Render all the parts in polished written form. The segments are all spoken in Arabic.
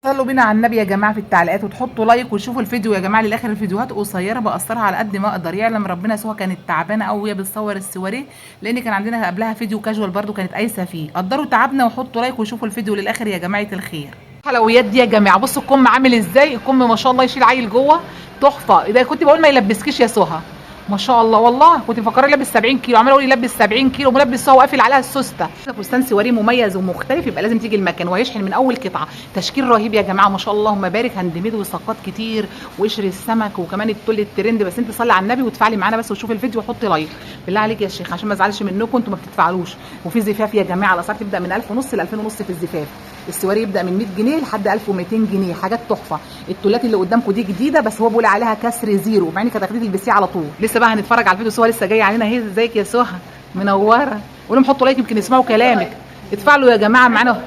صلوا بينا على النبي يا جماعه في التعليقات وتحطوا لايك وتشوفوا الفيديو يا جماعه للاخر. الفيديوهات قصيره بقصرها على قد ما اقدر. يعلم ربنا سهى كانت تعبانه قوي وهي بتصور السواريه، لان كان عندنا قبلها فيديو كاجوال برده كانت قايسه فيه. قدروا تعبنا وحطوا لايك وشوفوا الفيديو للاخر يا جماعه الخير. الحلويات دي يا جماعه بصوا الكم عامل ازاي. الكم ما شاء الله يشيل عيل جوه تحفه. اذا كنت بقول ما يلبسكيش يا سهى ما شاء الله، والله كنت مفكره يلبس 70 كيلو، عمال اقول يلبس 70 كيلو ملبس هو قافل عليها السوسته. فستان سواري مميز ومختلف يبقى لازم تيجي المكان وهيشحن من اول قطعه. تشكيل رهيب يا جماعه ما شاء الله، اللهم بارك. هندميد وساقات كتير وقشر السمك وكمان التل الترند. بس انت صلي على النبي وتفعلي معانا بس وشوفي الفيديو وحطي لايك بالله عليك يا شيخ عشان ما ازعلش منكم انتوا ما بتدفعلوش. وفي زفاف يا جماعه الاسعار تبدا من 1000 ونص ل 2000 ونص في الزفاف. السواري يبدا من 100 جنيه لحد 1200 جنيه، حاجات تحفه. التولات اللي قدامكم دي جديده بس هو بيقول عليها كسر زيرو، مع انك هتاخديه تلبسيه على طول. لسه بقى هنتفرج على الفيديو. سهى لسه جايه علينا اهي. ازيك يا سهى منوره. قولوا حطوا لايك يمكن يسمعوا كلامك. ادفعوا يا جماعه معانا. اقسم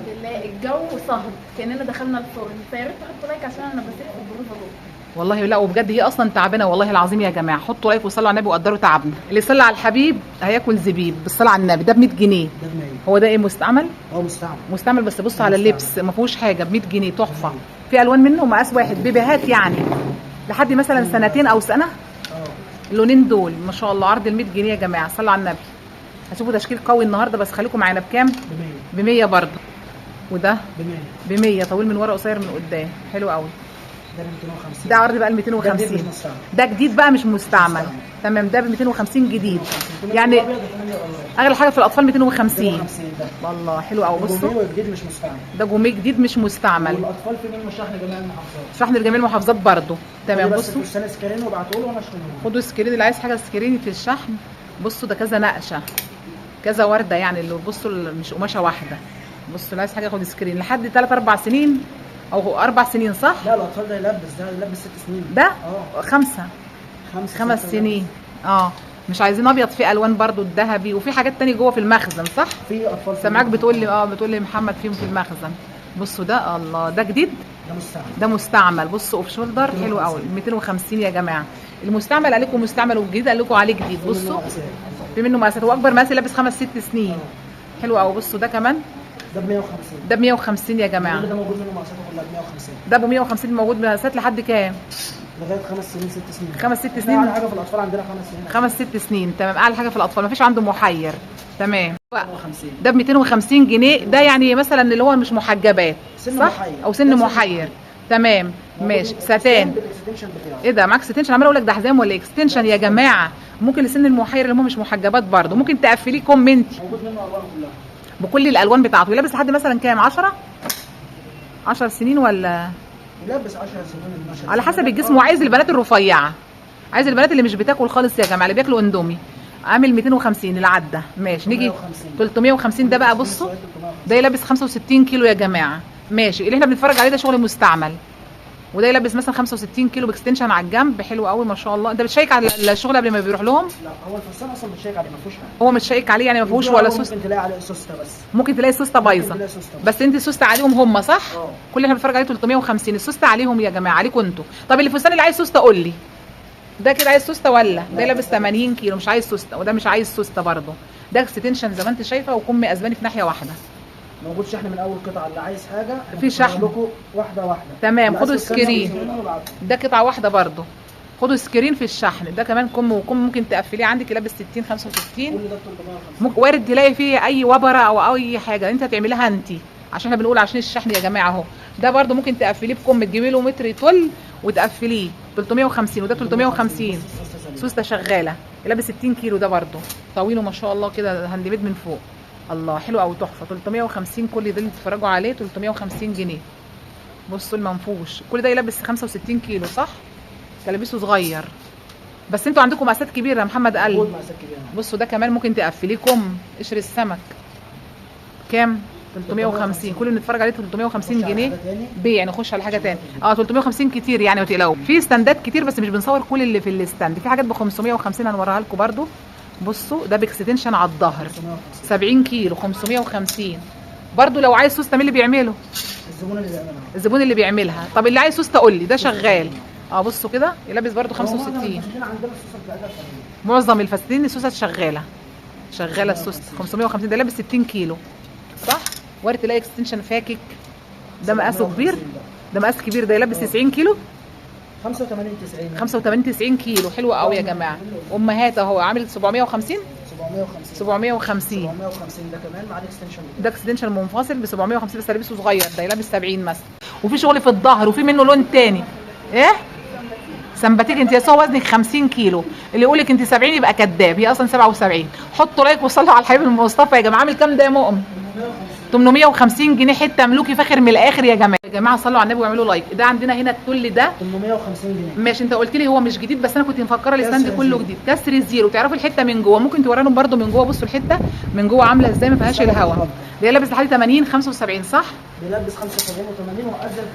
بالله الجو سهر كاننا دخلنا الفرن، فيا ريت تحطوا لايك عشان انا بسيب في البروفه جوه. والله لا وبجد هي اصلا تعبانه والله العظيم يا جماعه. حطوا لايك وصلوا على النبي وقدروا تعبنا. اللي يصلي على الحبيب هياكل زبيب بالصلاه على النبي. ده ب 100 جنيه. ده ب 100. هو ده ايه مستعمل؟ مستعمل. مستعمل بس بصوا على اللبس ما فيهوش حاجه. ب 100 جنيه تحفه. في الوان منه مقاس واحد بيبيهات يعني لحد مثلا سنتين او سنه. اللونين دول ما شاء الله عرض ال 100 جنيه يا جماعه. صلوا على النبي. هتشوفوا تشكيل قوي النهارده بس خليكم معانا. بكام؟ ب 100 برضه. وده ب 100 طويل من ورا قصير من قدام حلو قوي. ده ب 250. ده عرض بقى ال 250. ده جديد بقى مش مستعمل. تمام ده ب 250 جديد يعني اغلى حاجه في الاطفال 250. والله حلو قوي. بصوا جوميه جديد مش مستعمل. ده جوميه جديد مش مستعمل. والاطفال في منه شحن جميع المحافظات. شحن لجميع المحافظات برضه. تمام بصوا بصوا سكرين وابعتوا له وانا اشحنه. خدوا سكرين اللي عايز حاجه سكريني في الشحن. بصوا ده كذا نقشه كذا ورده يعني اللي بصوا مش قماشه واحده. بصوا اللي عايز حاجه ياخد سكرين لحد 3 4 سنين او 4 سنين صح؟ لا الاطفال ده يلبس 6 سنين. ده 5 سنين. مش عايزين ابيض. في الوان برضو الذهبي وفي حاجات تانية جوه في المخزن صح؟ في اطفال سامعاك بتقول لي بتقول لي محمد فيهم في المخزن. بصوا ده الله ده جديد. ده مستعمل. بصوا اوف شولدر حلو قوي 250 يا جماعه. المستعمل عليكم مستعمل والجديد قال لكم عليه جديد. بصوا في منه مقاسات واكبر مقاس لابس 5 6 سنين حلو قوي. بصوا ده كمان ده ب 150. ده ب 150 يا جماعه. ده موجود منه مقاساته كلها ب 150. ده ب 150 موجود مقاسات لحد كام؟ لغايه 5 سنين 6 سنين. 5 6 سنين. اعلى حاجه في الاطفال عندنا 5 سنين. 5 6 سنين تمام. اعلى حاجه في الاطفال مفيش عنده محير. تمام 250. ده ب 250 جنيه. ده يعني مثلا اللي هو مش محجبات سن صح؟ محير. او سن محير. تمام ماشي. ستان ايه ده معاك ستنشن؟ عمال اقول لك ده حزام ولا اكستنشن يا جماعه. ممكن لسن المحير اللي هم مش محجبات برده ممكن تقفليه كم انت موجود منه الوان كلها بكل الالوان بتاعته. يلبس لحد مثلا كام 10 سنين ولا يلبس 10 سنين 12 على حسب الجسم. وعايز البنات الرفيعه، عايز البنات اللي مش بتاكل خالص يا جماعه اللي بياكلوا اندومي. عامل 250 العده ماشي. نيجي 350 ده بقى بصوا ده يلبس 65 كيلو يا جماعه ماشي. اللي احنا بنتفرج عليه ده شغل مستعمل. وده يلبس مثلا 65 كيلو باكستنشن على الجنب حلو قوي ما شاء الله. انت بتشيك على الشغل قبل ما بيروح لهم؟ لا هو الفستان اصلا بتشيك عليه ما فيهوش حاجه. هو متشيك عليه يعني ما فيهوش ولا سوسته. ممكن تلاقي عليه سوسته بس. ممكن تلاقي سوسته بايظه بس انت سوسته عليهم هم صح؟ كل اللي احنا بنتفرج عليه 350 السوسته عليهم يا جماعه عليكم انتوا. طب اللي الفستان اللي عايز سوسته قول لي. ده كده عايز سوسته ولا ده لابس 80 كيلو مش عايز سوسته وده مش عايز سوسته برده. ده اكستنشن زي ما انت شايفه وكم اسباني في ناحيه واحده. موجود شحن من اول قطعه. اللي عايز حاجه في شحن لكم واحده واحده. تمام. خدوا سكرين. ده قطعه واحده برده. خدوا سكرين في الشحن. ده كمان كم وكم ممكن تقفليه عندك يلبس 60 65. كل ده 350. وارد تلاقي فيه اي وبره او اي حاجه انت هتعملها انت عشان احنا بنقول عشان الشحن يا جماعه اهو. ده برده ممكن تقفليه بكم تجيبي له متر طول وتقفليه 350 وده 350. سوسته شغاله يلبس 60 كيلو. ده برده طويله ما شاء الله كده هاندميد من فوق. الله حلو قوي تحفه 350. كل ده اللي بتتفرجوا عليه 350 جنيه. بصوا المنفوش كل ده يلبس 65 كيلو صح؟ تلبسه صغير بس انتوا عندكم مقاسات كبيره يا محمد قال لي. بصوا ده كمان ممكن تقفليه كم قشر السمك. كام؟ 350. كل اللي بنتفرج عليه 350 جنيه بيع. نخش على حاجه ثانيه 350 كتير يعني ما تقلقوا. في ستاندات كتير بس مش بنصور كل اللي في الستاند. في حاجات ب 550 هنوريها لكم برده. بصوا ده باكستنشن على الظهر 70 كيلو 550 برضو. لو عايز سوسته مين اللي بيعمله؟ الزبون اللي بيعملها. طب اللي عايز سوسته قول لي. ده شغال بصوا كده يلبس برضو 65. معظم الفساتين السوسته شغاله السوسته 550. ده لابس 60 كيلو صح؟ وارد تلاقي اكستنشن فاكك ده مقاسه كبير، 750 ده. ده مقاس كبير، ده يلبس 90 كيلو، 85 90 85 90 كيلو. حلو قوي يا جماعه. امهات اهو عامل 750 750 750. 750 ده كمان مع الاكستنشن ده اكسدنشال منفصل ب 750 بس لبسه صغير، ده يلبس 70 مثلا. وفي شغل في الظهر وفي منه لون تاني. ايه سمباتيك انت يا سو وزنك 50 كيلو، اللي يقول لك انت 70 يبقى كذاب، هي اصلا 77. حطوا لايك وصلوا على الحبيب المصطفى يا جماعه. عامل كام ده يا مؤمن؟ 850 جنيه حته ملوكي فاخر من الاخر يا جماعه. يا جماعه صلوا على النبي واعملوا لايك. ده عندنا هنا التل ده 850 جنيه. ماشي. انت قلت لي هو مش جديد بس انا كنت مفكره الستاند كسر كله زيرو. جديد. كسر زيرو. تعرفوا الحته من جوه ممكن توريهم برده من جوه. بصوا الحته من جوه عامله ازاي، ما فيهاش الهواء. ده لابس لحد 80 75 صح؟ بيلبس 75 و80 واذن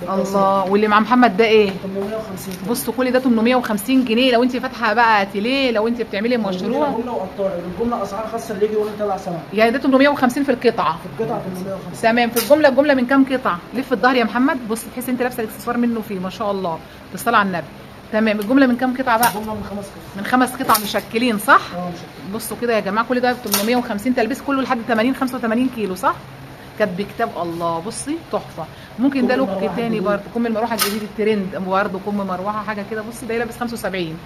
في الله. واللي مع محمد ده ايه؟ 850 جنيه. بصوا كل ده 850 جنيه لو انت فاتحه بقى اتيليه، لو انت بتعملي مشروع. جمله وقطاعي، الجمله اسعار خاصه اللي يجي يقول لي تبع سماء. يعني ده 850 في القطعه. في القطعه 850. تمام. في الجمله، الجمله من كام قطعه؟ لف الظهر يا محمد. بص تحس انت لابسه الاكسسوار منه فيه ما شاء الله. بالصلاه على النبي. تمام. الجمله من كام قطعه بقى؟ الجمله من 5 قطع. من 5 قطع مشكلين صح؟ مش بصوا كده يا جماعه كل ده ب 850. تلبيس كله لحد 80 85 كيلو صح؟ كانت بكتاب. الله بصي تحفه. ممكن ده كم لوك المروحة تاني الجديد. برضه. كم المروحه الجديد الترند برضه، كم مروحه حاجه كده. بصي ده لابس 75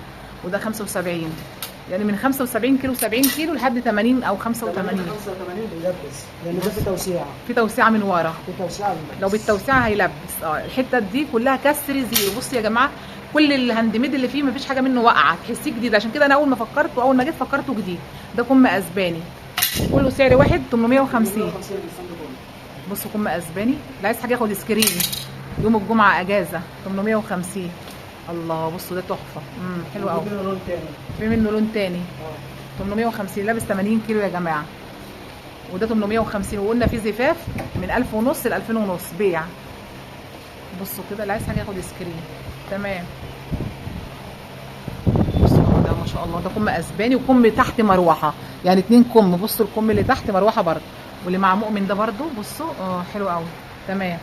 وده 75. يعني من 75 كيلو 70 كيلو لحد 80 او 85. 85 بيلبس لان ده في توسيعه. في توسيعه من ورا. في توسيعه بيلبس. لو بالتوسيعه هيلبس. الحته دي كلها كسر زيرو. بصي يا جماعه كل الهاند ميد اللي فيه مفيش حاجه منه واقعه، تحسيه جديد. عشان كده انا اول ما فكرت واول ما جيت فكرته جديد. ده كم اسباني كله سعر واحد 850. بصوا كم اسباني. اللي عايز حاجه ياخد سكرين يوم الجمعه اجازه 850. الله بصوا ده تحفه. حلو قوي. في منه لون تاني. في منه لون تاني 850. لابس 80 كيلو يا جماعه. وده 850. وقلنا في زفاف من 1000 ونص ل 2000 ونص بيع. بصوا كده اللي عايز حاجه ياخد سكرين. تمام. بصوا ده ما شاء الله. ده كم اسباني وكم تحت مروحه، يعني 2 كم. بصوا الكم اللي تحت مروحه برضه. واللي مع مؤمن ده برضه بصوا حلو قوي. تمام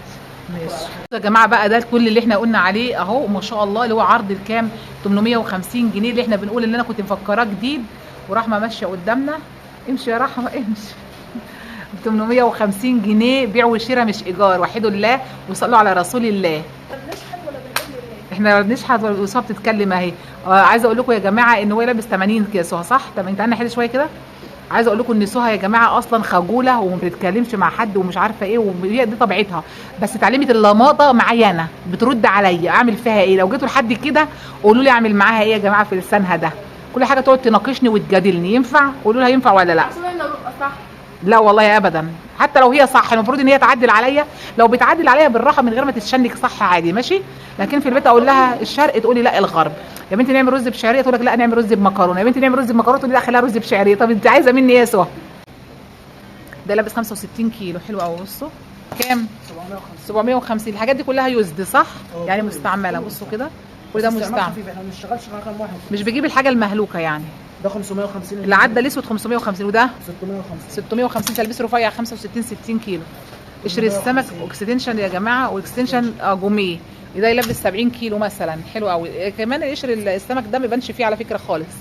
ماشي يا جماعه. بقى ده كل اللي احنا قلنا عليه اهو ما شاء الله، اللي هو عرض الكام 850 جنيه اللي احنا بنقول اللي انا كنت مفكراه جديد. ورحمه ماشيه قدامنا. امشي يا رحمه امشي. 850 جنيه بيع وشراء مش ايجار. وحدوا الله وصلوا على رسول الله. احنا بنشحت والوصفه بتتكلم اهي. عايزه اقول لكم يا جماعه ان هو لابس 80 كده سهى صح؟ انت عندنا حد شويه كده. عايزه اقول لكم ان سهى يا جماعه اصلا خجوله وما بتتكلمش مع حد ومش عارفه ايه، وهي دي طبيعتها. بس اتعلمت اللماطه معايا انا. بترد عليا اعمل فيها ايه. لو جيتوا لحد كده قولوا لي اعمل معاها ايه يا جماعه في لسانها ده. كل حاجه تقعد تناقشني وتجادلني. ينفع؟ قولوا لها ينفع ولا لا. عشان انا ببقى صح. لا والله ابدا. حتى لو هي صح المفروض ان هي تعدل عليا. لو بتعدل عليا بالراحه من غير ما تتشنك صح عادي ماشي. لكن في البيت اقول لها الشرق تقولي لا الغرب. يا بنتي نعمل رز بشعريه تقول لك لا نعمل رز بمكرونه. يا بنتي نعمل رز بمكرونه تقولي لا خليها رز بشعريه. طب انت عايزه مني ايه يا سهى؟ ده لابس 65 كيلو حلو قوي. بصوا كام؟ 750. الحاجات دي كلها يوزد صح؟ يعني مستعمله. بصوا كده كل ده مستعمل. احنا ما بنشتغلش رقم واحد. مش بجيب الحاجه المهلوكه يعني. ده 550. اللي عدى الاسود 550 وده 650. 650. تلبيس رفيع 65 60 كيلو. قشر السمك اكستنشن يا جماعه واكستنشن جوميه. ده يلبس 70 كيلو مثلا. حلو قوي. كمان قشر السمك ده ما يبانش فيه على فكره خالص.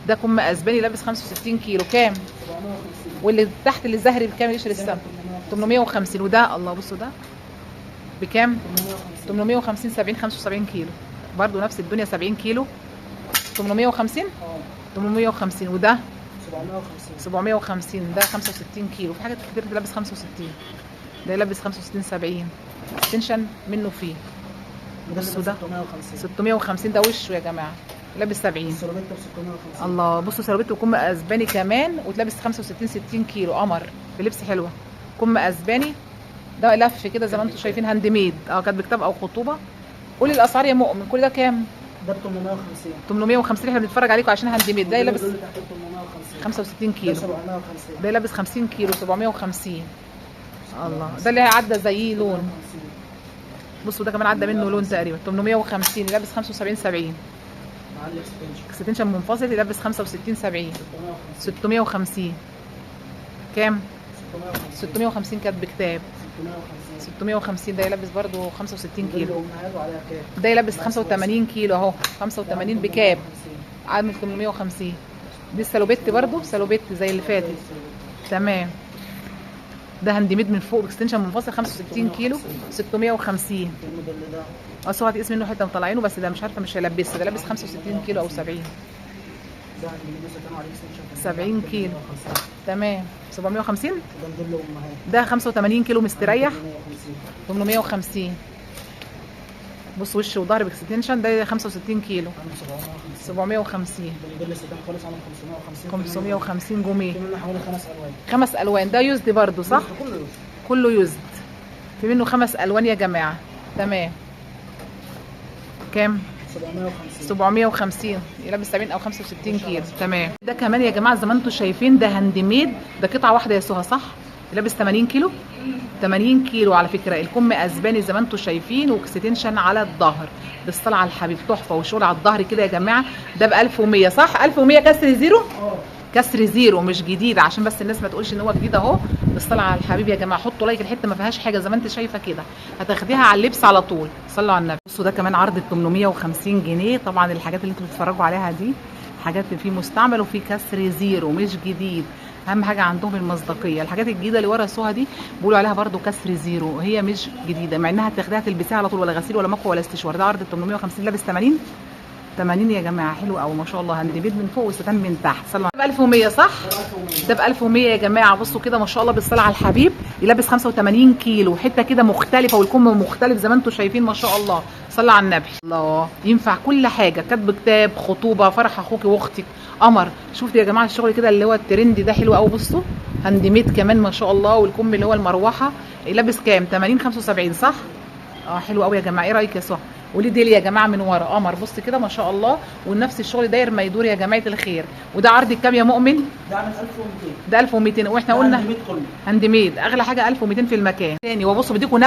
ده كم اسباني لابس 65 كيلو كام؟ 750. واللي تحت اللي زهري بكام قشر السمك؟ 850. وده الله بصوا ده بكام؟ 850 70 75 كيلو. برضو نفس الدنيا 70 كيلو 850. 850. وده 750. ده 65 كيلو. في حاجات كتير تلبس 65. ده يلبس 65 70. اكستنشن منه فيه. بصوا ده 650. ده وشه يا جماعه لابس 70. سيراميكا ب 650. الله بصوا سيرابيتو كم اسباني كمان وتلبس 65 60 كيلو. قمر في لبس حلوه. كم اسباني ده لف كده زي ما انتم شايفين هاند ميد. كانت بكتاب او خطوبه. قولي الاسعار يا مؤمن. كل ده كام؟ ده ب 850. 850. احنا بنتفرج عليكم عشان هاند ميد. ده لابس 850. 65 كيلو. ده 750. ده لابس 50 كيلو 750. الله ده اللي عدى زيه لون. بصوا ده كمان عدى منه لون تقريبا 850. لابس 75 70. مع الاكستنشن. اكستنشن منفصل يلبس 65 70. 650 كام؟ 650 كانت بكتاب. 650. ده يلبس برضو 65 كيلو. ده يلبس 85 كيلو اهو 85 بكاب عامل 850. دي السالوبيت برضو سالوبيت زي اللي فاتت. تمام ده هاند ميد من فوق اكستنشن منفصل 65 كيلو 650. الموديل ده اصل هو هتقيس منه حته مطلعينه، بس ده مش عارفه مش هيلبسه، ده لابس 65 كيلو او 70. ده عند لسه كانوا عليه اكستنشن 70 كيلو. تمام 750. ده موديل امهات ده 85 كيلو مستريح 850 850. بص وش وظهر باكستنشن ده 65 كيلو 750. الموديل لسه كان خالص عامل 550 550 جنيه. في منه حوالي 5 الوان 5 الوان. ده يوزد برضو صح؟ كله يوز كله يوزد. في منه 5 الوان يا جماعه. تمام. كام؟ 750 750. يلبس 70 او 65 كيلو. تمام. ده كمان يا جماعه زي ما انتم شايفين ده هاند ميد، ده قطعه واحده يا سهى صح؟ يلبس 80 كيلو. 80 كيلو على فكره. الكم اسباني زي ما انتم شايفين، واكستنشن على الظهر بالصلاه على الحبيب تحفه، وشغل على الظهر كده يا جماعه. ده ب 1100 صح؟ 1100 كسر زيرو. كسر زيرو مش جديد، عشان بس الناس ما تقولش ان هو جديد اهو. بالصلاه على الحبيب يا جماعه. حطوا لايك، الحته ما فيهاش حاجه زي ما انت شايفه كده، هتاخديها على اللبس على طول. صلوا على النبي. بصوا ده كمان عرض 850 جنيه. طبعا الحاجات اللي انتوا بتتفرجوا عليها دي حاجات في مستعمل وفي كسر زيرو مش جديد. اهم حاجه عندهم المصداقيه. الحاجات الجديده اللي ورا سوها دي بيقولوا عليها برده كسر زيرو، هي مش جديده، مع انها تاخديها تلبسيها على طول، ولا غسيل ولا مكوى ولا استشوار. ده عرض 850 لابس 80 80 يا جماعه. حلو قوي ما شاء الله. هاند ميد من فوق وستان من تحت. صلوا ب 1100 صح؟ ده ب 1100 يا جماعه. بصوا كده ما شاء الله بالصلاه على الحبيب. يلبس 85 كيلو، حته كده مختلفه، والكم مختلف زي ما انتم شايفين ما شاء الله. صلى على النبي. الله. ينفع كل حاجه، كتب كتاب، خطوبه، فرح اخوكي واختك، قمر. شفتوا يا جماعه الشغل كده اللي هو الترند ده حلو قوي. بصوا هاند ميد كمان ما شاء الله. والكم اللي هو المروحه يلبس كام؟ 80 75 صح؟ حلو قوي يا جماعه. ايه رايك يا سهى؟ وليه ديل يا جماعه من ورا قمر. بص كده ما شاء الله. ونفس الشغل داير ما يدور يا جماعه الخير. وده عرض الكام يا مؤمن؟ ده عامل 1200. ده 1200. واحنا قلنا هاند ميد كله. هاند ميد اغلى حاجه 1200 في المكان تاني. وبصوا بديكوا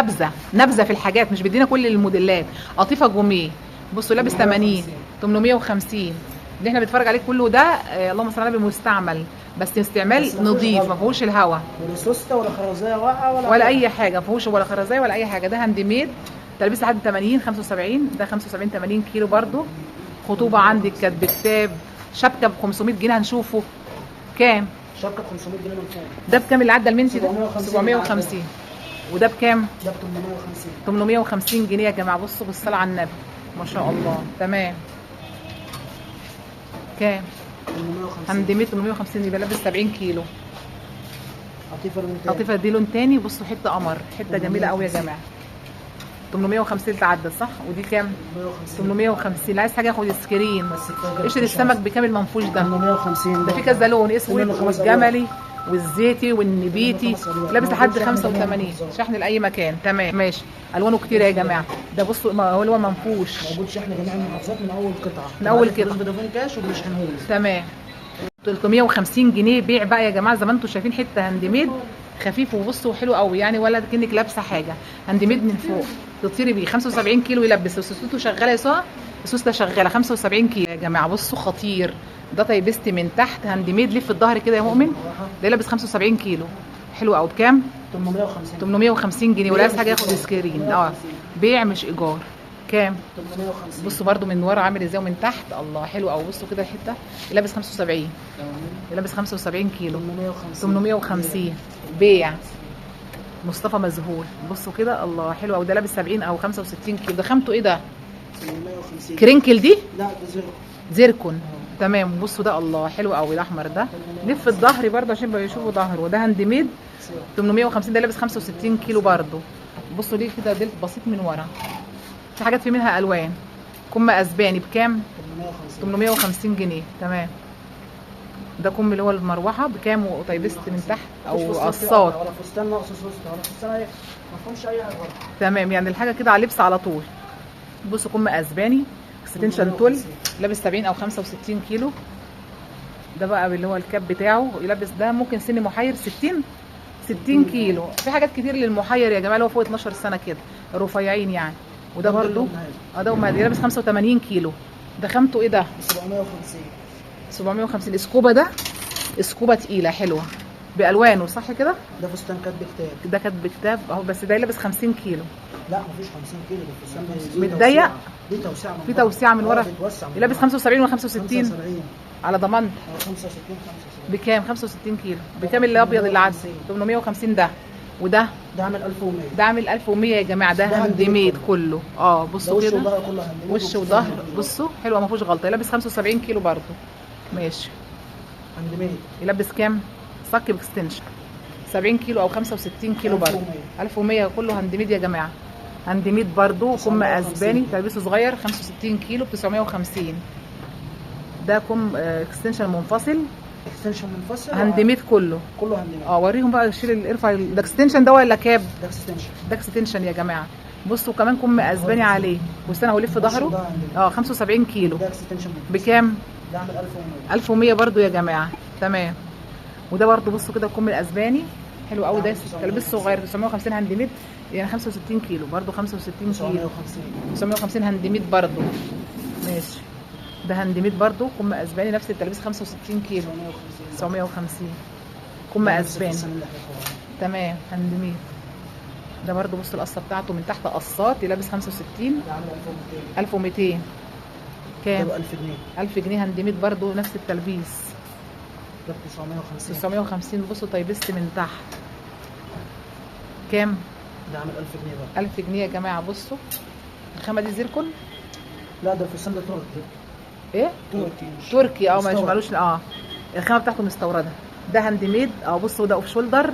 نبذه في الحاجات، مش بدينا كل الموديلات. قطيفه جوميه. بصوا لابس 80 850. اللي احنا بنتفرج عليه كله ده اللهم صل على النبي مستعمل، بس استعمال نظيف ما فيهوش الهوا ولا سوسته ولا خرزيه واقعه ولا اي حاجه. ما فيهوش ولا خرزيه ولا اي حاجه. ده هاند ميد تلبيس لحد 80 75. ده 75 80 كيلو برضو. خطوبه عندك، كاتب كتاب، شبكه ب 500 جنيه هنشوفه كام. شبكه ب 500 جنيه من فوق. ده بكام اللي عدى المنتي ده؟ 750. 750. وده بكام؟ ده ب 850. 850 جنيه يا جماعه. بصوا بالصلاه على النبي ما شاء الله. تمام. كام؟ 850. هاند ميد 850. يبقى لابس 70 كيلو. قطيفه لون تاني. قطيفه دي لون تاني. بصوا حته قمر، حته جميله قوي يا جماعه. 850 تعدى صح؟ ودي كام؟ 850. اللي عايز حاجه ياخد سكرين. قشر السمك بكام المنفوش ده؟ 850. ده في كذا لون، اسود والجملي والزيتي والنبيتي. لابس لحد 85. شحن لاي مكان. تمام ماشي. الوانه كتير يا جماعه. ده بصوا هو منفوش. موجود شحن جميع المحافظات من اول قطعه. من اول قطعه. فودافون كاش وبنشحنهولك. تمام. 350 جنيه بيع بقى يا جماعه. زي ما انتم شايفين حته هاند ميد خفيف وبصوا حلو قوي يعني، ولا كأنك لابسه حاجه. هاند ميد من فوق تطيري بيه. 75 كيلو يلبس. وسوسته شغاله يا سهى. السوسته شغاله 75 كيلو يا جماعه. بصوا خطير. ده طيبستي من تحت هاند ميد. لف الظهر كده يا مؤمن. ده يلبس 75 كيلو. حلو قوي. بكام؟ 850. 850 جنيه. ولا عايز حاجه ياخد سكرين. بيع مش ايجار. كام؟ 850. بصوا برده من ورا عامل ازاي ومن تحت. الله حلو قوي. بصوا كده الحته يلبس 75. يلبس 75 كيلو. 850 بيع. مصطفى مذهول. بصوا كده الله حلو قوي. ده لابس 70 او 65 كيلو. ده خامته ايه ده؟ 850. كرينكل دي؟ لا ده زيرو. زيركون. تمام. بصوا ده الله حلو قوي الاحمر ده. لف الظهر برده عشان يشوفوا ظهره. وده هاند ميد 850. ده لابس 65 كيلو برده. بصوا ليه كده ديل بسيط من ورا. في حاجات في منها الوان. كم اسباني بكام؟ 850 جنيه. تمام. ده كم اللي هو المروحه بكام؟ وطيبست من تحت او قصات. ولا فستان ناقص سوسته ولا فستان اي ما فيهمش اي حاجه. تمام. يعني الحاجه كده على اللبس على طول. بصوا كم اسباني اكستنشن تول لابس 70 او 65 كيلو. ده بقى اللي هو الكاب بتاعه يلبس. ده ممكن سن محير 60 كيلو. في حاجات كتير للمحير يا جماعه اللي هو فوق 12 سنه كده رفيعين يعني. وده برده ده لابس 85 كيلو. ده خامته ايه ده؟ 750. 750. اسكوبا. ده اسكوبا تقيله حلوه بالوانه صح كده؟ ده فستان كاتب كتاب. ده كاتب كتاب اهو. بس ده يلبس 50 كيلو. لا مفيش 50 كيلو. ده فستان متضيق. دي توسعه من في توسعه من ورا. يلبس 75 ولا 65 75 على ضمان. 65 بكام؟ 65 كيلو. بكام اللي ابيض اللي عدى؟ 850. ده وده ده عامل 1100. ده عامل 1100 يا جماعه. ده ده هاند هاند ميد ميد كله. ده بصوا وش كده، وظهر كله هاند ميد. وش وظهر. بصوا حلوه ما فيهوش غلطه. يلبس 75 كيلو برضو. ماشي. هاند ميد. يلبس كام؟ صك باكستنشن 70 كيلو او 65 كيلو برضو. 1100 كله هاند ميد يا جماعه. هاند ميد برضو. كم اسباني تلبسه صغير 65 كيلو ب 950. ده كم اكستنشن منفصل اكستنشن منفصل هاند ميد كله. كله هاند ميد. وريهم بقى. شيل ارفع ده اكستنشن ده ولا كاب؟ ده اكستنشن. ده اكستنشن يا جماعه. بصوا كمان كم اسباني عليه. واستنى ولف ظهره. 75 كيلو. ده اكستنشن بكام؟ ده عامل 1100. 1100 برضو يا جماعه. تمام. وده برضو بصوا كده الكم الاسباني حلو قوي. ده تلبس صغير 950 هاند ميد يعني 65 كيلو برضو. 65 كيلو 950 هاند ميد برضو. ماشي. ده هاند ميد برضو كم اسباني نفس التلبيس 65 كيلو 950 كم اسباني. تمام. هاند ميد. ده برضو بصوا القصه بتاعته من تحت قصات. يلبس 65. ده عامل 1200. 1200 كام؟ ده 1000 جنيه. 1000 جنيه هاند ميد برضو نفس التلبيس ده 950. 950. بصوا طيبست من تحت كام؟ ده عامل 1000 جنيه بقى. 1000 جنيه يا جماعه. بصوا الخامه دي زيركون. لا ده الفستان ده تركي. ايه؟ تركي مش تركي. مش مستورد. مالوش. الخامه بتاعته مستورده. ده هاند ميد. بصوا ده اوف شولدر.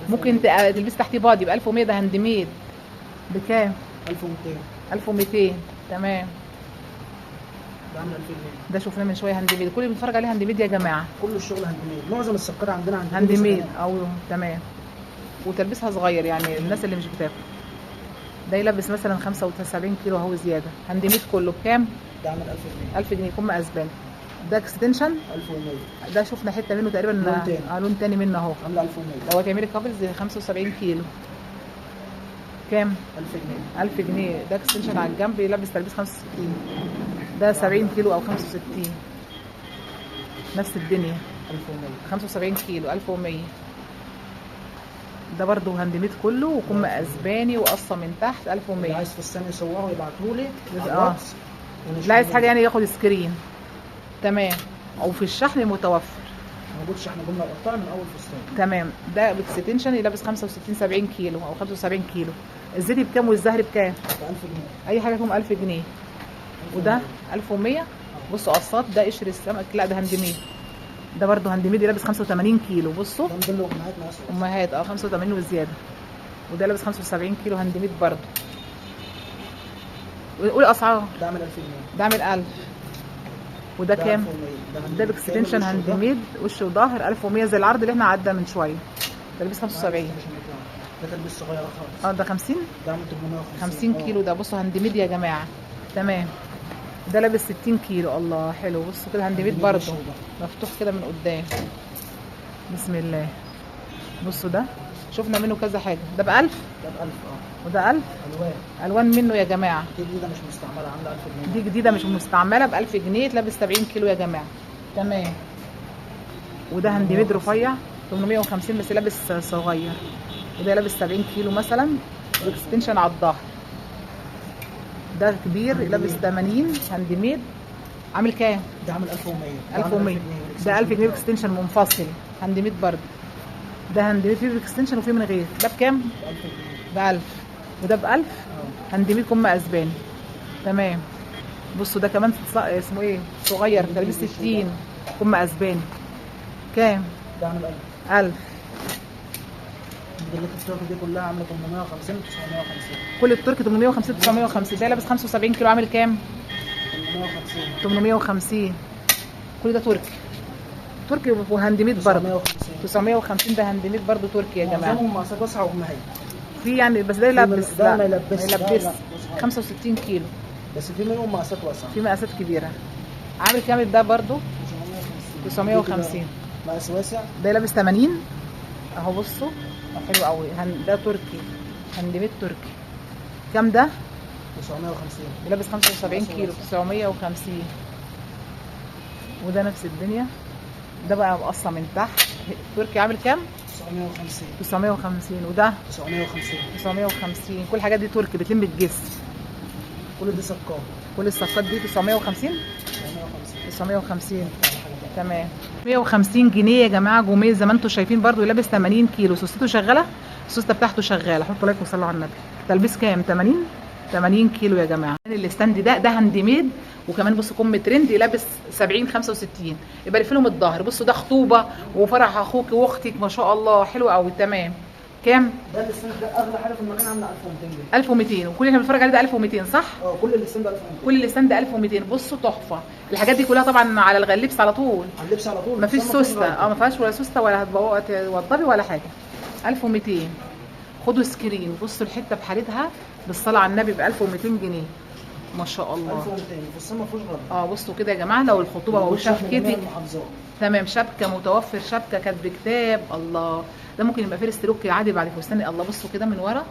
ممكن تلبس تحتيه بادي ب 1100. ده هاند ميد بكام؟ 1200. 1200. تمام. ده عامل 2000 جنيه. ده شفناه من شويه هاند ميد. كل اللي بنتفرج عليه هاند ميد يا جماعه. كل الشغل هاند ميد. معظم السكر عندنا هاند ميد. تمام. وتلبسها صغير يعني الناس اللي مش بتاكل. ده يلبس مثلا 75 كيلو اهو زياده. هاند ميد كله بكام؟ ده عامل 1000 جنيه. 1000 جنيه كم اسباني. ده اكستنشن. 1100. ده شفنا حته منه تقريبا. لون تاني. لون تاني منه اهو. عامله 1100. لو هتعملي كابلز 75 كيلو كام؟ 1000 جنيه. 1000 جنيه. ده اكستنشن على الجنب يلبس تلبيس 65. ده 70 كيلو او 65 نفس الدنيا. 1100. 75 كيلو 1100. ده برضو هاند ميد كله وكم اسباني وقصه من تحت اللي 1100. عايز فستان يصوره يبعتهولي. اللي عايز حاجه يعني ياخد سكرين. تمام. او في الشحن متوفر. موجود شحن جمله وقطع من اول فستان. تمام. ده باكستنشن يلبس 65 70 كيلو او 75 كيلو. الزيتي بكام والزهري بكام؟ ب 1000 جنيه. اي حاجه فيهم 1000 جنيه. وده 1100. بصوا قصات. ده قشر السمك. لا ده هاند ميد. ده برضو هاند ميد يلبس 85 كيلو. بصوا ده موديل امهات مقاس امهات 85 وزياده. وده لابس 75 كيلو هاند ميد برضو. ونقول اسعار. ده عامل 2000 جنيه. ده عامل 1000. وده كام؟ ده باكستنشن هاند ميد وش وظهر 1100 زي العرض اللي احنا عدى من شويه. ده لابس 75. ده تلبيس صغير خالص. ده 50. ده عامل 850. 50 كيلو. ده بصوا هاند ميد يا جماعه. تمام. ده لابس 60 كيلو. الله حلو. بصوا كده هاند ميد برضه مفتوح كده من قدام. بسم الله. بصوا ده شفنا منه كذا حاجه. ده ب 1000. ده ب 1000. وده 1000. الوان منه يا جماعه. دي جديده مش مستعمله عامله 1000 جنيه. دي جديده مش مستعمله ب 1000 جنيه. تلبس 70 كيلو يا جماعه. تمام. وده هاند ميد رفيع 850 بس لابس صغير. وده لابس 70 كيلو مثلا. واكستنشن على الظهر. ده كبير لابس 80 هاند ميد. عامل كام؟ ده عامل 1100. 1100. ده 1000 جنيه اكستنشن منفصل هاند ميد برضه. ده هاند ميد فيه اكستنشن وفيه من غير. ده بكام؟ ب 1000 جنيه. ب 1000. وده ب 1000. هاند ميد كم اسباني. تمام. بصوا ده كمان اسمه ايه؟ صغير تلبيس 60 كم اسباني. كام؟ ده عامل 1000. 1000. الموديلات التركي دي كلها عامله 850 950. كل التركي 850 950. ده لابس 75 كيلو عامل كام؟ 850. 850. كل ده تركي. تركي وهاند ميد برضه 950. ده هاند ميد برضه تركي يا جماعه. معظمهم مقاسات واسعه وامهات. في يعني بس ده يلبس. ده لا ما يلبسش. ما لا، يلبس. لا. 65 كيلو. بس في منهم مقاسات واسعه. في مقاسات كبيره. عامل كام ده برضه؟ 950. مقاس واسع. ده لابس 80 اهو. بصوا حلو قوي. ده تركي هاند ميد تركي. كام ده؟ 950. لابس 75 كيلو 950. وده نفس الدنيا. ده بقى مقصه من تحت. تركي عامل كام؟ 950. 950. وده 950. 950. كل الحاجات دي تركي بتلم الجسم. كل دي سكات. كل الصفات دي 950. 950. تمام. 150 جنيه يا جماعه. جوميه زي ما انتم شايفين برضو لابس 80 كيلو. سوسته شغاله السوسته بتاعته شغاله. حطوا لايك وصلوا على النبي. تلبيس كام؟ 80 كيلو يا جماعه. الستاند ده هاند ميد، وكمان بصوا كم ترند لابس 70 65. يبقى لف لهم الظهر. بصوا ده خطوبه وفرح اخوك واختك ما شاء الله، حلو قوي. تمام. كام؟ ده الستاند ده اغلى حاجه في المكان، عامله 1200 جنيه. 1200. وكل اللي احنا بنتفرج عليه ده 1200 صح؟ كل الستاند 1200. كل الستاند 1200. بصوا تحفه. الحاجات دي كلها طبعا على اللبس على طول، على اللبس على طول. مفيش بس ما فيهوش سوسته. غلطة. ما فيهاش ولا سوسته ولا هتوضبي ولا حاجه. 1200. خدوا سكرين. بصوا الحته بحالتها بالصلاه على النبي ب 1200 جنيه ما شاء الله. 1200 بس ما فيهوش غلطه. بصوا كده يا جماعه، لو الخطوبه او شبكتك المحافظات. تمام، شبكه متوفر، شبكه كاتب كتاب. الله، ده ممكن يبقى فيرست لوك عادي بعد فستان. الله بصوا كده من ورا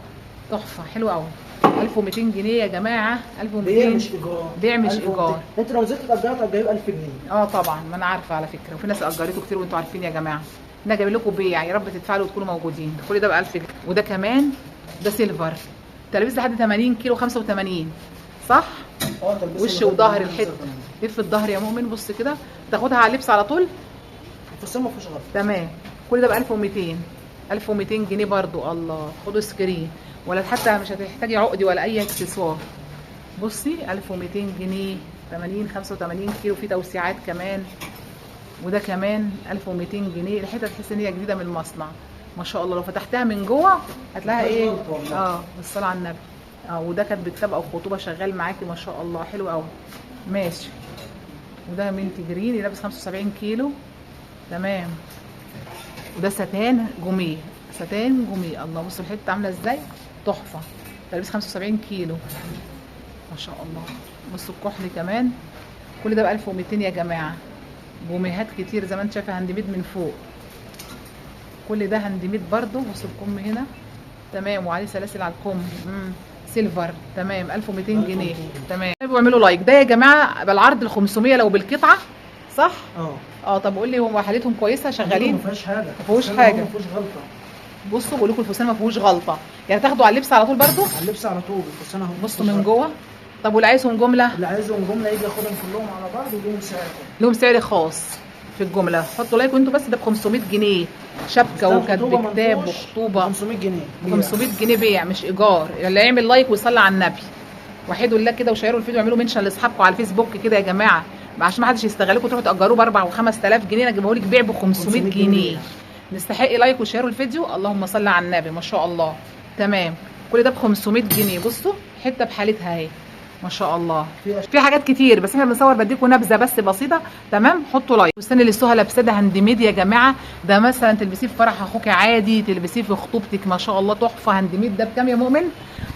تحفه، حلوه قوي. 1200 جنيه يا جماعه. 1200. بيع مش ايجار. بيع مش 1200. ايجار. انت لو نزلت تأجرها تأجرها ب 1000 جنيه. طبعا، ما انا عارفه على فكره، وفي ناس اجرته كتير وانتوا عارفين يا جماعه. انا جايب لكم بيع، يا رب تدفعوا وتكونوا موجودين. كل ده ب 1000 جنيه. وده كمان ده سيلفر. تلبيس لحد 80 كيلو 85 صح؟ تلبس وش وظهر الحته. لف الظهر يا مؤمن. بص كده تاخدها على اللبس على طول. الفستان ما فيهوش غلطه. تمام. كل ده ب 1200. 1200 جنيه برضو. الله، خدوا سكرين. ولا حتى مش هتحتاجي عقدي ولا اي اكسسوار. بصي 1200 جنيه. 80 85 كيلو، في توسيعات كمان. وده كمان 1200 جنيه. الحته تحس ان هي جديده من المصنع ما شاء الله. لو فتحتها من جوه هتلاقيها ايه؟ بالصلاه على النبي. وده كانت بكتاب او خطوبه شغال معاكي ما شاء الله، حلو قوي. ماشي. وده منت جرين لابس 75 كيلو. تمام. وده ستان جوميه. ستان جوميه. الله بصوا الحته عامله ازاي، تحفه. تلبس 75 كيلو ما شاء الله. بصوا الكحل كمان. كل ده ب 1200 يا جماعه. جوميهات كتير زي ما انت شايفه، هاند ميد من فوق. كل ده هاند ميد برده. بصوا الكم هنا. تمام. وعليه سلاسل على الكم. سيلفر. تمام. 1200 جنيه. تمام. اعملوا لايك. ده يا جماعه بالعرض ال 500 لو بالقطعه صح؟ طب قول لي هو حالتهم كويسه شغالين؟ ما فيهاش حاجه. ما فيهوش حاجه. ما فيهوش غلطه. بصوا بقول لكم الفستان ما فيهوش غلطه. يعني تاخدوا على اللبس على طول برده؟ على اللبس على طول. الفستان اهو. بصوا من جوه. طب واللي عايزهم جمله؟ اللي عايزهم جمله يجي ياخدهم كلهم على بعض وليهم سعر. لهم سعر خاص في الجمله. حطوا لايك وانتوا بس. ده ب 500 جنيه شبكه وكاتب كتاب وخطوبه. 500 جنيه. 500 جنيه بيع مش ايجار. اللي يعمل لايك ويصلي على النبي وحدوا الله كده وشيروا الفيديو واعملوا منشن لاصحابكم على الفيسبوك كده يا جماعه، عشان ما حدش يستغلكم تروحوا تاجروه ب 4 و5000 جنيه. انا جايبه لك بيع ب 500 جنيه. نستحق لايك وشيروا الفيديو. اللهم صل على النبي ما شاء الله. تمام. كل ده ب 500 جنيه. بصوا حته بحالتها اهي ما شاء الله. في حاجات كتير بس احنا بنصور بديكم نبذه بس بسيطه. تمام. حطوا لايك. الفستان اللي سهى لابساه ده هاند ميد يا جماعه. ده مثلا تلبسيه في فرح اخوك عادي، تلبسيه في خطوبتك ما شاء الله، تحفه. هاند ميد ده بكام يا مؤمن؟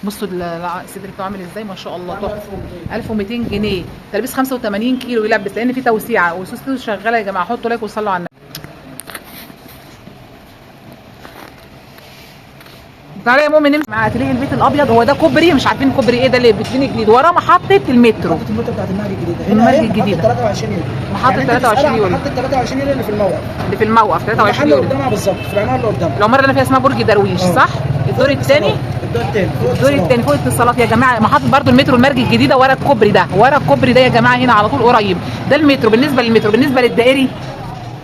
بصوا الصدر بتاعه عامل ازاي ما شاء الله، تحفه. 1200 جنيه. تلبيس 85 كيلو يلبس لان في توسيعه وسوسته شغاله يا جماعه. حطوا لايك وصلوا على النبي. تعالى يا مؤمن نمشي مع اتليه البيت الابيض. هو ده كوبري، مش عارفين كوبري ايه ده اللي بتبني جديد ورا محطه المترو. محطه المترو بتاعت المرج الجديده. المرج الجديده. 23 يوليو. محطه 23 يوليو. محطه 23 يوليو اللي في الموقف. اللي في الموقف 23 اللي يوليو. قدامها بالظبط، في العماره اللي قدامها. العماره اللي انا فيها اسمها برج درويش صح؟ الدور الثاني. الدور الثاني فوق اتصالات يا جماعه. محطه برضو المترو المرج الجديده ورا الكوبري ده. ورا الكوبري ده يا جماعه هنا على طول قريب. ده المترو. بالنسبه للمترو. بالنسبه للدائري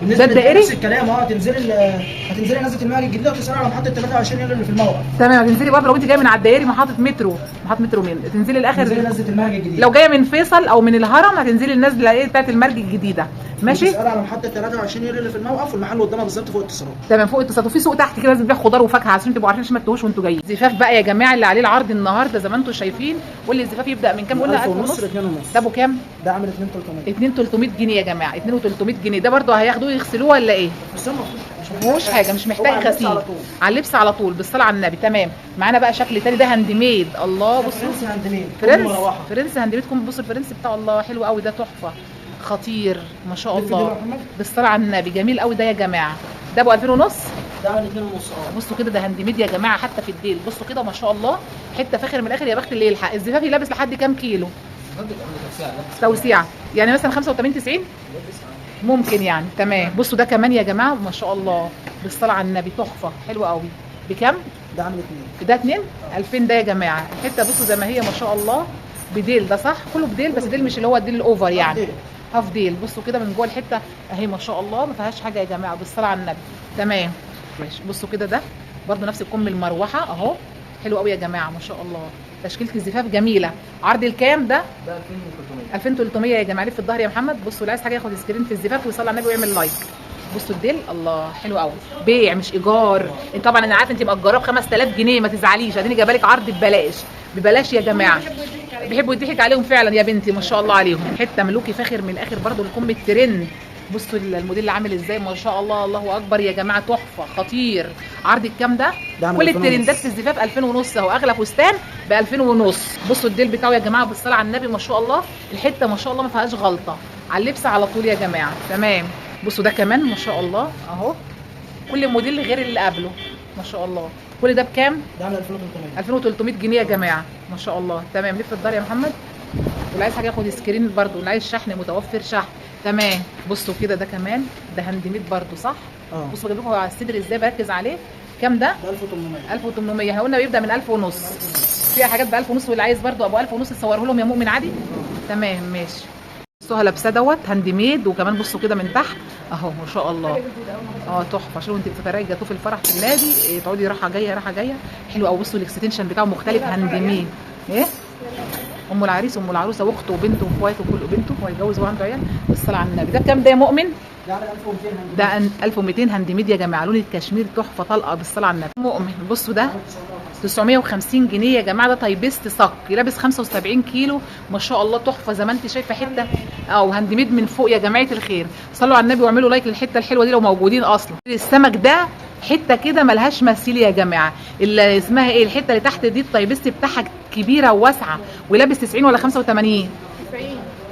ده الدائري نفس الكلام. هتنزلي نزله المرج الجديده وتسالي على محطه 23 يوليو اللي في الموقف. تمام. هتنزلي برضه لو انت جايه من على الدائري محطه مترو. محطه مترو مين؟ تنزلي الاخر. تنزلي نزله المرج الجديده. لو جايه من فيصل او من الهرم هتنزلي النزله ايه بتاعت المرج الجديده. ماشي. تسالي على محطه 23 يوليو اللي في الموقف والمحل قدامها بالظبط فوق اتصالات. تمام. فوق اتصالات. وفي سوق تحت كده لازم بيبيع خضار وفاكهه عشان تبقوا عارفين عشان ما تتوهوش وانتوا جايين. زفاف بقى يا جماعه اللي عليه العرض النهارده زي ما انتم شايفين. واللي الزفاف يبدا من كام؟ قلنا 1000 ونص ل 2 ونص. ده ابو كام؟ ده عامل 2300. 2300 جنيه يا جماعه. 2300 جنيه. ده برضه هياخدوه يغسلوه ولا ايه؟ بس ما فيهوش حاجه، مش محتاج غسيل. على اللبس على طول بالصلاه على النبي. تمام. معانا بقى شكل تاني. ده هاند ميد. الله بصوا فرنسي هاند ميد. فرنسي هاند ميد. بصوا الفرنسي بتاعه الله حلو قوي. ده تحفه خطير ما شاء الله بالصلاه على النبي. جميل قوي ده يا جماعه. ده ابو 2000 ونص. ده عامل 2 ونص. بصوا كده ده هاند ميد يا جماعه حتى في الديل. بصوا كده ما شاء الله حته فاخر من الاخر. يا بخت اللي يلحق. الزفافي لابس لحد كام كيلو؟ توسيعه يعني مثلا 85 90 ممكن يعني. تمام. بصوا ده كمان يا جماعه ما شاء الله بالصلاه على النبي تحفه حلوه قوي. بكام؟ ده عامل 2. ده 2 2000 ده يا جماعه. الحته بصوا زي ما هي ما شاء الله بديل. ده صح كله بديل بس ديل مش اللي هو الديل الاوفر يعني. هاف ديل. بصوا كده من جوه الحته اهي ما شاء الله ما فيهاش حاجه يا جماعه بالصلاه على النبي. تمام. ماشي. بصوا كده ده برضو نفس الكم المروحه اهو، حلو قوي يا جماعه ما شاء الله. تشكيله الزفاف جميله. عرض الكام ده؟ ده 2300. 2300 يا جماعه. لف في الظهر يا محمد. بصوا اللي عايز حاجه ياخد سكرين في الزفاف ويصلي على النبي ويعمل لايك. بصوا الديل، الله حلو قوي. بيع مش ايجار. انت طبعا انا عارفه انت مأجراه ب 5000 جنيه، ما تزعليش، اديني جايبه لك عرض ببلاش. ببلاش يا جماعه. بيحبوا يضحك عليهم فعلا يا بنتي ما شاء الله عليهم. حته ملوكي فاخر من الاخر برضو الكم الترند. بصوا الموديل اللي عامل ازاي ما شاء الله، الله اكبر يا جماعه، تحفه خطير. عرض الكام ده؟ ده عامل كل 2000 ونص. الترندات في الزفاف 2000 ونص اهو، اغلى فستان ب 2000 ونص. بصوا الديل بتاعه يا جماعه بالصلاه على النبي ما شاء الله، الحته ما شاء الله ما فيهاش غلطه، على اللبس على طول يا جماعه. تمام. بصوا ده كمان ما شاء الله اهو، كل موديل غير اللي قبله ما شاء الله. كل ده بكام؟ ده عامل 2300. 2300 جنيه يا جماعه ما شاء الله. تمام. لف الدار يا محمد. واللي عايز حاجه ياخد سكرين برضو، اللي عايز شحن متوفر شحن. تمام. بصوا كده ده كمان ده هاند ميد برضو صح؟ بصوا بجيب لكم على الصدر ازاي بركز عليه. كام ده؟ ده 1800. 1800. احنا قلنا بيبدا من 1000 ونص. فيها حاجات ب 1000 ونص، واللي عايز برضو ابو 1000 ونص تصوره لهم يا مؤمن عادي. تمام ماشي. بصوا لابسه دوت هاند ميد، وكمان بصوا كده من تحت اهو ما شاء الله. تحفه. شوفوا انت بتتفرجي جاتوه في الفرح في النادي، تقعدي رايحه جايه رايحه جايه، حلو قوي. بصوا الاكستنشن بتاعه مختلف هاند ميد. ايه؟ ام العريس ام العروسه واخته وبنته واخواته وكل بنته، هو يتجوز وعنده عيال بالصلاه على النبي. ده بكام ده يا مؤمن؟ ده عامل 1200 هندي. ده 1200 هاند ميد يا جماعه، لون الكشمير تحفه طلقه بالصلاه على النبي. مؤمن بصوا ده 950 جنيه يا جماعه. ده تايبست صك لابس 75 كيلو ما شاء الله، تحفه زي ما انت شايفه. حته هاند ميد من فوق يا جماعه الخير. صلوا على النبي واعملوا لايك للحته الحلوه دي لو موجودين اصلا. السمك ده حته كده ملهاش مثيل يا جماعه. اللي اسمها ايه الحته اللي تحت دي التايبست بتاعها كبيره وواسعه، ولابس 90 ولا 85؟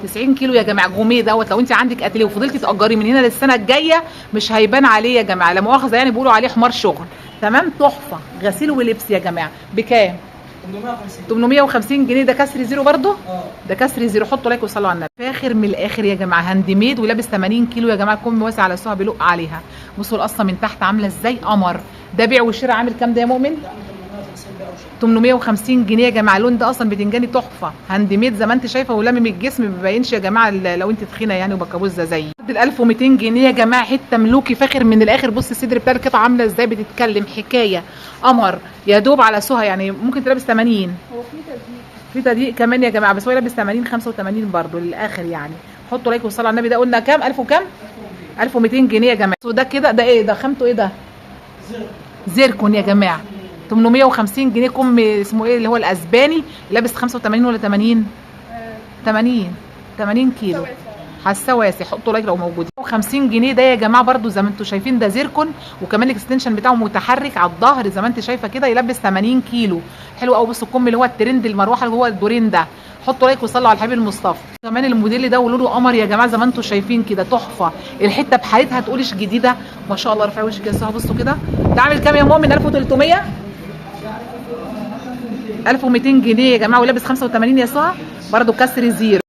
90 كيلو يا جماعه. جوميه دوت لو انت عندك اتيليه وفضلتي تاجري من هنا للسنه الجايه مش هيبان عليه يا جماعه، لا مؤاخذه يعني بيقولوا عليه حمار شغل. تمام. تحفه غسيل ولبس يا جماعه. بكام؟ 850. 850 جنيه. ده كسر زيرو برضه؟ اه ده كسر زيرو. حطوا لايك وصلوا على النبي. فاخر من الاخر يا جماعه، هاند ميد ولابس 80 كيلو يا جماعه، كم واسع على السوها بيلق عليها. بصوا القصه من تحت عامله ازاي قمر. ده بيع وشراء. عامل كام ده يا مؤمن؟ ده عامل 850 بقى وشيء. 850 جنيه يا جماعه. اللون ده اصلا بتنجاني تحفه، هاند ميد زي ما انت شايفه، ولامم الجسم ما بيبينش يا جماعه لو انت تخينه يعني وبكابوزه زي ال 1200 جنيه يا جماعه. حته ملوكي فاخر من الاخر. بص الصدر بتاع القطعه عامله ازاي، بتتكلم حكايه قمر يا دوب على سوها، يعني ممكن تلبس 80. هو في تدقيق. في تضييق كمان يا جماعه، بس هو لابس 80 85 برضه للاخر يعني. حطوا لايك وصلوا على النبي. ده قلنا كام؟ 1000 وكام؟ 1200 جنيه يا جماعه. وده كده ده ايه ده؟ خامته ايه ده؟ زيركون يا جماعه. 850 جنيه. كم اسمه ايه اللي هو الاسباني، لابس 85 ولا 80؟ 80 كيلو. حاسه واسع. حطوا لايك لو موجودين. 50 جنيه ده يا جماعه برضو زي ما انتم شايفين، ده زيركون، وكمان الاكستنشن بتاعه متحرك على الظهر زي ما انت شايفه كده، يلبس 80 كيلو. حلو قوي. بصوا الكم اللي هو الترند المروحه اللي هو الدورين ده. حطوا لايك وصلوا على الحبيب المصطفى. كمان الموديل ده ولونه قمر يا جماعه زي ما انتم شايفين كده، تحفه. الحته بحالتها تقولش جديده ما شاء الله. رفعي وشك يا سهى. بصوا كده. ده عامل كام يا مؤمن؟ 1300 1200 جنيه يا جماعه، ولابس 85 يا سهى برضو كسر زيرو.